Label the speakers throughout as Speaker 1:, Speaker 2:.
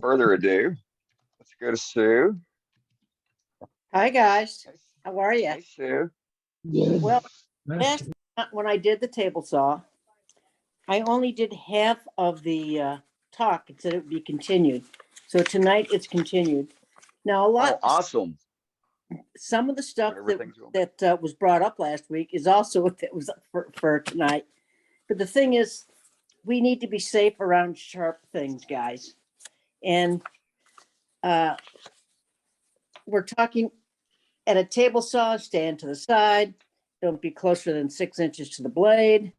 Speaker 1: further ado, let's go to Sue.
Speaker 2: Hi guys,
Speaker 1: Hey,
Speaker 2: how are you?
Speaker 1: hey, Sue.
Speaker 2: Well, last when I did the table saw, I only did half of the talk. It said it would be continued. So tonight it's continued. Now
Speaker 1: Oh, awesome.
Speaker 2: some of the stuff
Speaker 1: Whatever things you want.
Speaker 2: that was brought up last week is also that was up for tonight. But the thing is, we need to be safe around sharp things, guys. And uh, we're talking at a table saw, stand to the side. Don't be closer than 6 inches to the blade.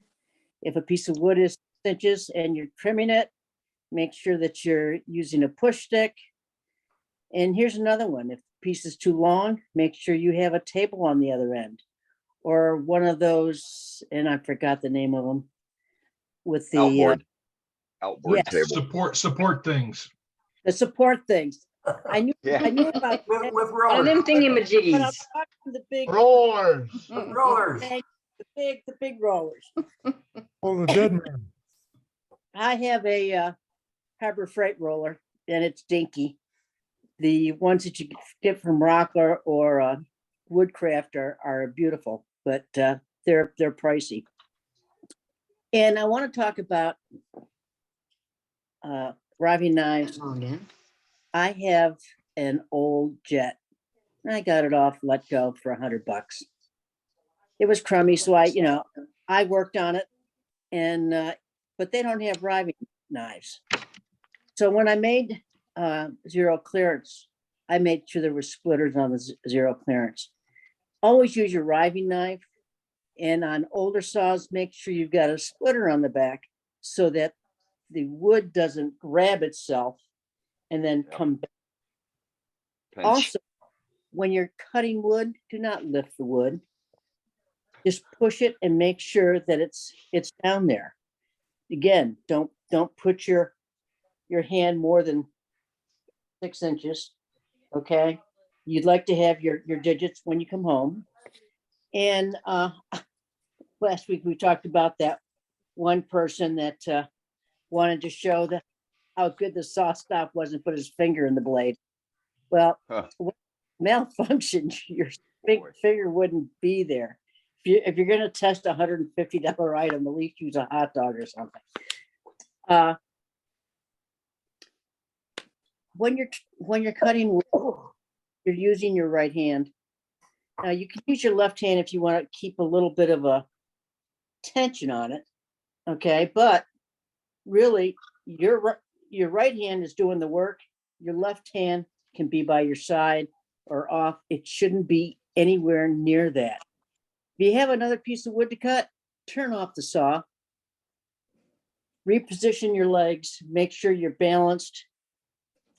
Speaker 2: If a piece of wood is 6 inches and you're trimming it, make sure that you're using a push stick. And here's another one. If the piece is too long, make sure you have a table on the other end or one of those, and I forgot the name of them, with the
Speaker 1: Outboard
Speaker 2: yes,
Speaker 1: table.
Speaker 3: Support things.
Speaker 2: the support things. I knew
Speaker 1: Yeah.
Speaker 2: about
Speaker 4: With
Speaker 2: that,
Speaker 5: One of
Speaker 4: rollers.
Speaker 5: them
Speaker 2: but I'm
Speaker 5: thingamajiggies.
Speaker 2: talking the big,
Speaker 3: Rollers.
Speaker 4: Rollers.
Speaker 2: the big rollers.
Speaker 3: Oh, the dead man.
Speaker 2: I have a Harbor Freight roller, and it's dinky. The ones that you get from Rockler or Woodcraft are beautiful, but they're pricey. And I want to talk about riving knives.
Speaker 5: Oh, yeah.
Speaker 2: I have an old Jet. I got it off Let Go for $100. It was crummy, so I worked on it, and but they don't have riving knives. So when I made zero clearance, I made sure there were splitters on the zero clearance. Always use your riving knife, and on older saws, make sure you've got a splitter on the back so that the wood doesn't grab itself and then
Speaker 1: Yep.
Speaker 2: come back.
Speaker 1: Pinch.
Speaker 2: Also, when you're cutting wood, do not lift the wood. Just push it and make sure that it's down there. Again, don't put your hand more than 6 inches. Okay. You'd like to have your digits when you come home. And last week we talked about that one person that wanted to show that how good the saw stop was and put his finger in the blade. Well,
Speaker 1: Huh.
Speaker 2: malfunction, your finger wouldn't be there. If you're going to test a $150 item, at least use a hot dog or something. When you're cutting wood, you're using your right hand. Now you can use your left hand if you want to keep a little bit of a tension on it. Okay, but really your right hand is doing the work. Your left hand can be by your side or off. It shouldn't be anywhere near that. If you have another piece of wood to cut, turn off the saw, reposition your legs, make sure you're balanced,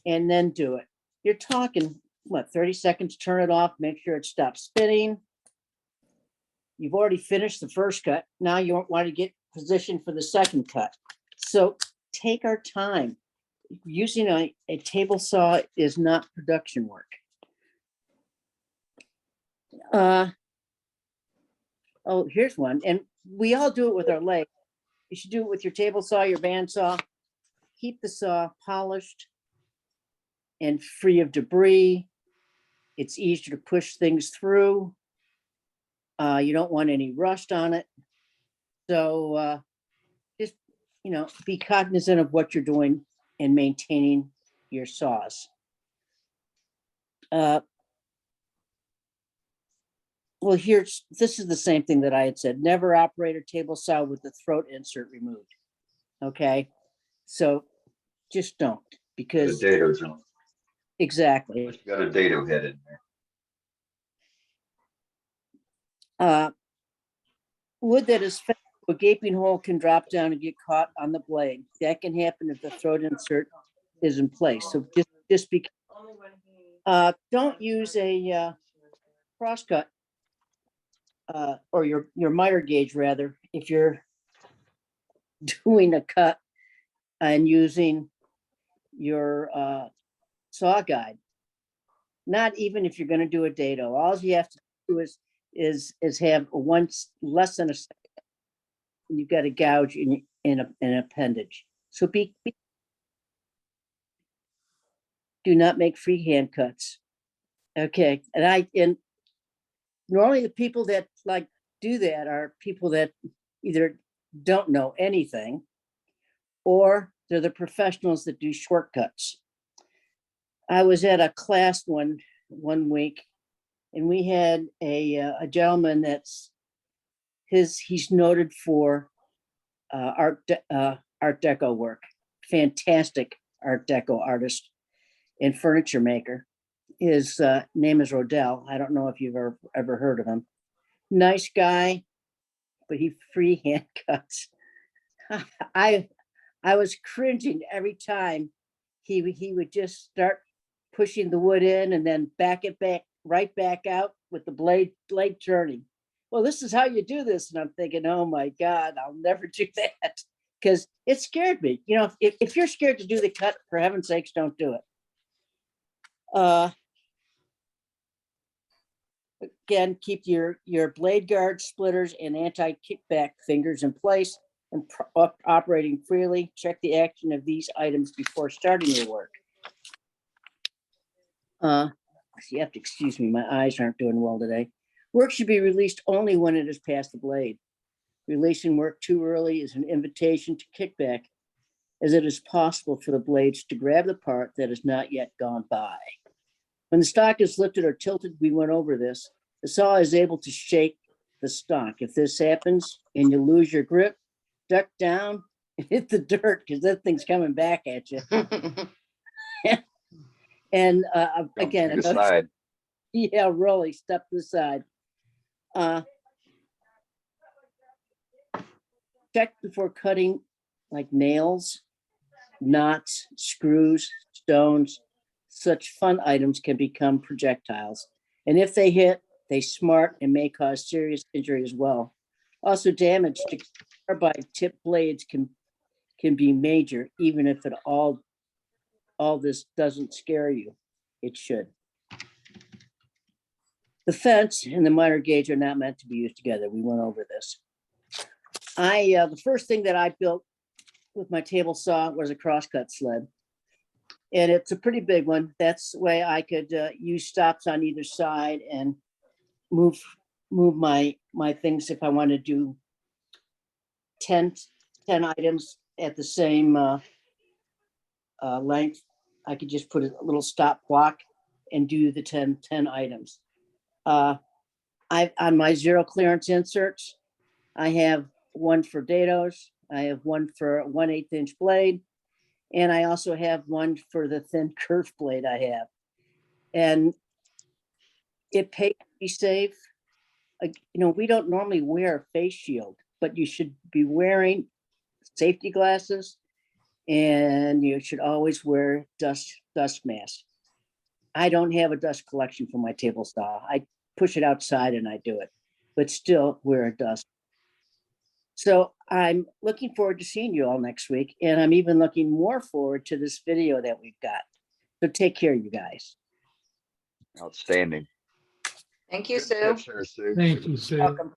Speaker 2: and then do it. You're talking, what, 30 seconds, turn it off, make sure it stops spinning. You've already finished the first cut. Now you want to get positioned for the second cut. So take our time. Using a table saw is not production work. Oh, here's one. And we all do it with our leg. You should do it with your table saw, your bandsaw. Keep the saw polished and free of debris. It's easier to push things through. You don't want any rust on it. So just, be cognizant of what you're doing and maintaining your saws. Well, this is the same thing that I had said. Never operate a table saw with the throat insert removed. Okay, so just don't,
Speaker 1: The
Speaker 2: because
Speaker 1: dado zone.
Speaker 2: exactly.
Speaker 1: You got a dado head in there.
Speaker 2: Wood that is fed to a gaping hole can drop down and get caught on the blade. That can happen if the throat insert is in place. So just be. Don't use a crosscut or your miter gauge rather if you're doing a cut and using your saw guide. Not even if you're going to do a dado. All you have to do is have less than a second. You've got to gouge in an appendage. So be do not make freehand cuts. Okay, and normally the people that like do that are people that either don't know anything or they're the professionals that do shortcuts. I was at a class one week, and we had a gentleman he's noted for Art Deco work, fantastic Art Deco artist and furniture maker. His name is Rodell. I don't know if you've ever heard of him. Nice guy, but he freehand cuts. I was cringing every time he would just start pushing the wood in and then back it back right back out with the blade turning. Well, this is how you do this. And I'm thinking, oh my God, I'll never do that. Because it scared me. You know, if you're scared to do the cut, for heaven's sakes, don't do it. Again, keep your blade guard, splitters, and anti-kickback fingers in place and operating freely. Check the action of these items before starting your work. You have to excuse me, my eyes aren't doing well today. Work should be released only when it is past the blade. Releasing work too early is an invitation to kickback, as it is possible for the blades to grab the part that has not yet gone by. When the stock is lifted or tilted, we went over this, the saw is able to shake the stock. If this happens and you lose your grip, duck down and hit the dirt, because that thing's coming back at you. And again,
Speaker 1: To the side.
Speaker 2: yeah, really step to the side. Check before cutting, like nails, knots, screws, stones. Such fun items can become projectiles. And if they hit, they smart and may cause serious injury as well. Also, damage to carbide tip blades can be major, even if it all this doesn't scare you. It should. The fence and the miter gauge are not meant to be used together. We went over this. The first thing that I built with my table saw was a crosscut sled. And it's a pretty big one. That's the way I could use stops on either side and move my things if I want to do 10 items at the same length. I could just put a little stop block and do the 10 items. On my zero clearance inserts, I have one for dados. I have one for a 1/8 inch blade. And I also have one for the thin curved blade I have. And it pays to be safe. You know, we don't normally wear a face shield, but you should be wearing safety glasses, and you should always wear dust mask. I don't have a dust collection for my table saw. I push it outside and I do it, but still wear a dust. So I'm looking forward to seeing you all next week, and I'm even looking more forward to this video that we've got. So take care, you guys.
Speaker 1: Outstanding.
Speaker 4: Thank you,
Speaker 1: Good
Speaker 4: Sue.
Speaker 1: catch there, Sue.
Speaker 3: Thank you, Sue.
Speaker 2: Welcome.